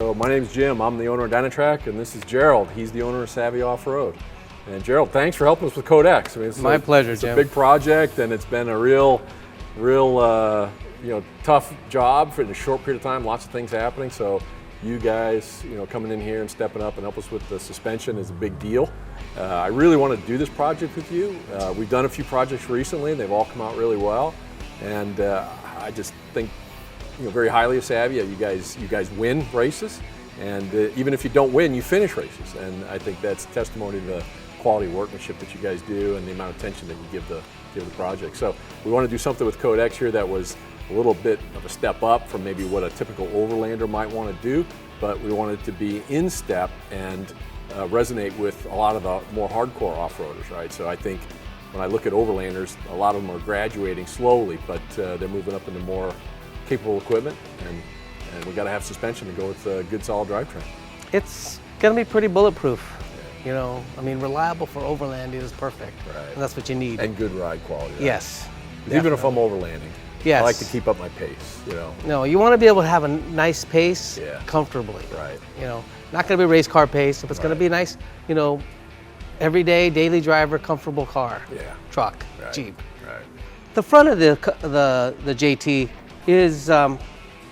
So my name's Jim, I'm the owner of Dynatrac, and this is Gerald. He's the owner of Saavy OffRoad. And Gerald, thanks for helping us with Codex. I mean, it's My pleasure, it's Jim. a big project, and it's been a real tough job for a short period of time, lots of things happening. So you guys, coming in here and stepping up and help us with the suspension is a big deal. I really want to do this project with you. We've done a few projects recently, they've all come out really well. And I just think very highly of Saavy. You guys win races, and even if you don't win, you finish races. And I think that's testimony to the quality workmanship that you guys do and the amount of attention that you give the project. So we want to do something with Codex here that was a little bit of a step up from maybe what a typical overlander might want to do, but we want it to be in step and resonate with a lot of the more hardcore off-roaders, right? So I think when I look at overlanders, a lot of them are graduating slowly, but they're moving up into more capable equipment, and we got to have suspension to go with a good solid drivetrain. It's going to be pretty bulletproof. Reliable for overlanding is perfect. Right. And that's what you need. And good ride quality. Right? Yes. Even if I'm overlanding, yes. I like to keep up my pace. No, you want to be able to have a nice pace comfortably. Right. Not going to be race car pace. If it's going to be a nice, everyday, daily driver, comfortable car, truck, Jeep. Right. The front of the JT is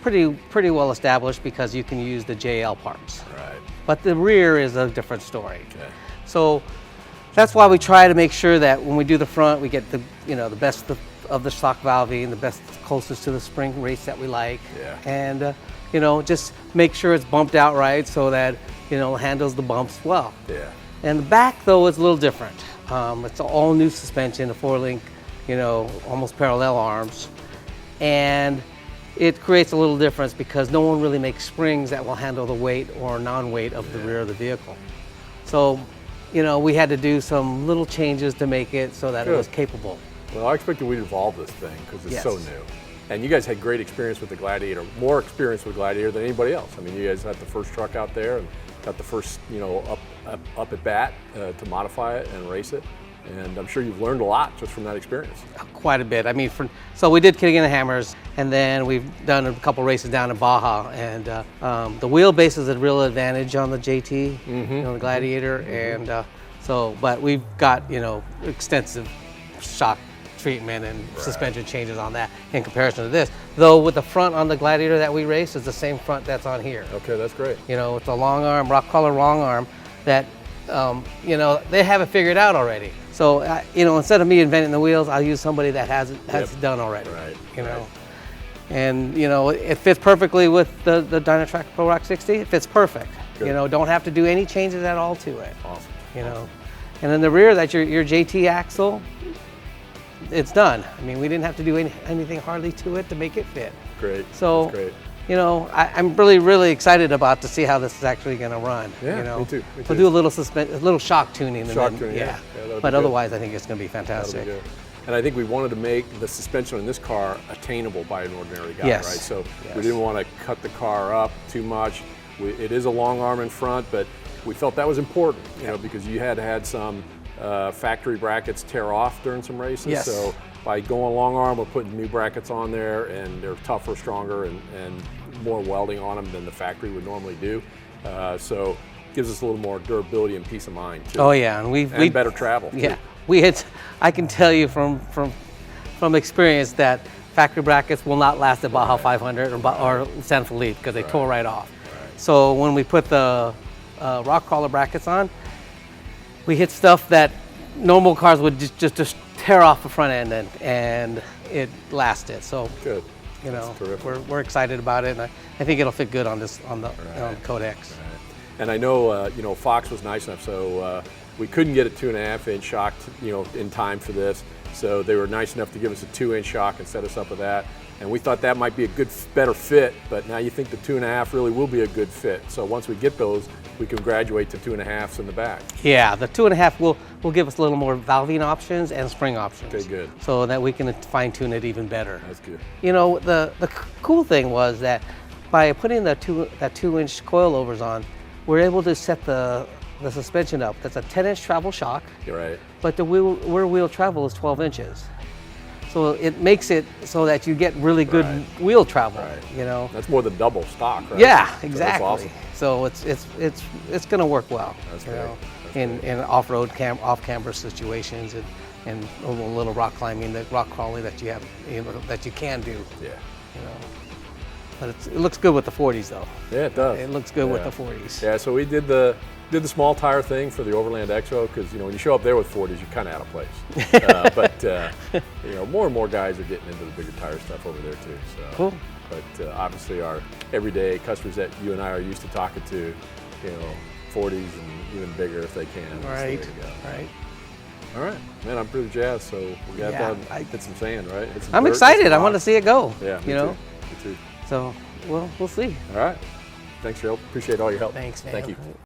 pretty well established because you can use the JL parts. Right. But the rear is a different story. Okay. So that's why we try to make sure that when we do the front, we get the best of the stock valving, the best closest to the spring rates that we like. Yeah. And just make sure it's bumped out right so that handles the bumps well. Yeah. And the back though is a little different. It's all new suspension, a 4-link, almost parallel arms, and it creates a little difference because no one really makes springs that will handle the weight or non-weight of the rear of the vehicle. So, we had to do some little changes to make it so that it was capable. Well, I expected we'd evolve this thing because it's so new. And you guys had great experience with the Gladiator, more experience with Gladiator than anybody else. I mean, you guys had the first truck out there and got the first, up at bat to modify it and race it. And I'm sure you've learned a lot just from that experience. Quite a bit. So we did King of the Hammers, and then we've done a couple races down in Baja, and the wheelbase is a real advantage on the JT, the Gladiator, and but we've got extensive shock treatment and suspension changes on that in comparison to this. Though with the front on the Gladiator that we race is the same front that's on here. Okay, that's great. It's a long arm, Rock Krawler long arm that they have it figured out already. So, instead of me inventing the wheels, I'll use somebody that has it done already. Right. And it fits perfectly with the Dynatrac ProRock XD60. It fits perfect. Good. Don't have to do any changes at all to it. Awesome. And in the rear, that's your JT axle. It's done. We didn't have to do anything hardly to it to make it fit. Great. So, that's great. I'm really excited about to see how this is actually going to run. Yeah, me too. We'll do a little shock tuning. Tuning, but otherwise, I think it's going to be fantastic. That'll be good. And I think we wanted to make the suspension in this car attainable by an ordinary guy, right? So we didn't want to cut the car up too much. It is a long arm in front, but we felt that was important, because you had some factory brackets tear off during some races. Yes. So by going long arm, we're putting new brackets on there, and they're tougher, stronger, and more welding on them than the factory would normally do. So it gives us a little more durability and peace of mind too. Oh yeah, and better travel. Yeah, I can tell you from experience that factory brackets will not last at Baja 500 or San Felipe because they tore right off. Right. So when we put the Rock Krawler brackets on, we hit stuff that normal cars would just tear off the front end, and it lasted. So good. We're excited about it, and I think it'll fit good on the Codex. Right. And I know Fox was nice enough, so we couldn't get a 2.5-inch shock in time for this, so they were nice enough to give us a 2-inch shock and set us up with that. And we thought that might be a better fit, but now you think the 2.5 really will be a good fit. So once we get those, we can graduate to 2.5s in the back. Yeah, the 2.5 will give us a little more valving options and spring options. Okay, good. So that we can fine tune it even better. That's good. The cool thing was that by putting that 2-inch coilovers on, we're able to set the suspension up. That's a 10-inch travel shock. You're right. But the rear wheel travel is 12 inches. So it makes it so that you get really good Right. wheel travel. Right. You know. That's more than double stock, right? Yeah, So exactly. that's awesome. So it's going to work well. That's you great. know, That's in off-road off-camber situations and a little rock climbing, the rock crawling that you have, that you can do. Yeah. You know. But it looks good with the 40s though. Yeah, it does. It looks good with Yeah. the 40s. Yeah, so we did the small tire thing for the Overland Expo because when you show up there with 40s, you're kind of out of place. But more and more guys are getting into the bigger tire stuff over there too. So. Cool. But obviously, our everyday customers that you and I are used to talking to, 40s and even bigger if they can. So there you Right. go. Right. All right, man, I'm pretty jazzed. So we got Yeah, to hit some sand, right? Hit some I'm dirt, excited. hit some I want to rock. see it go. Yeah, me you know. too. Me too. So we'll see. All right. Thanks, Joe. Appreciate all your help. Thanks, man. Thank you.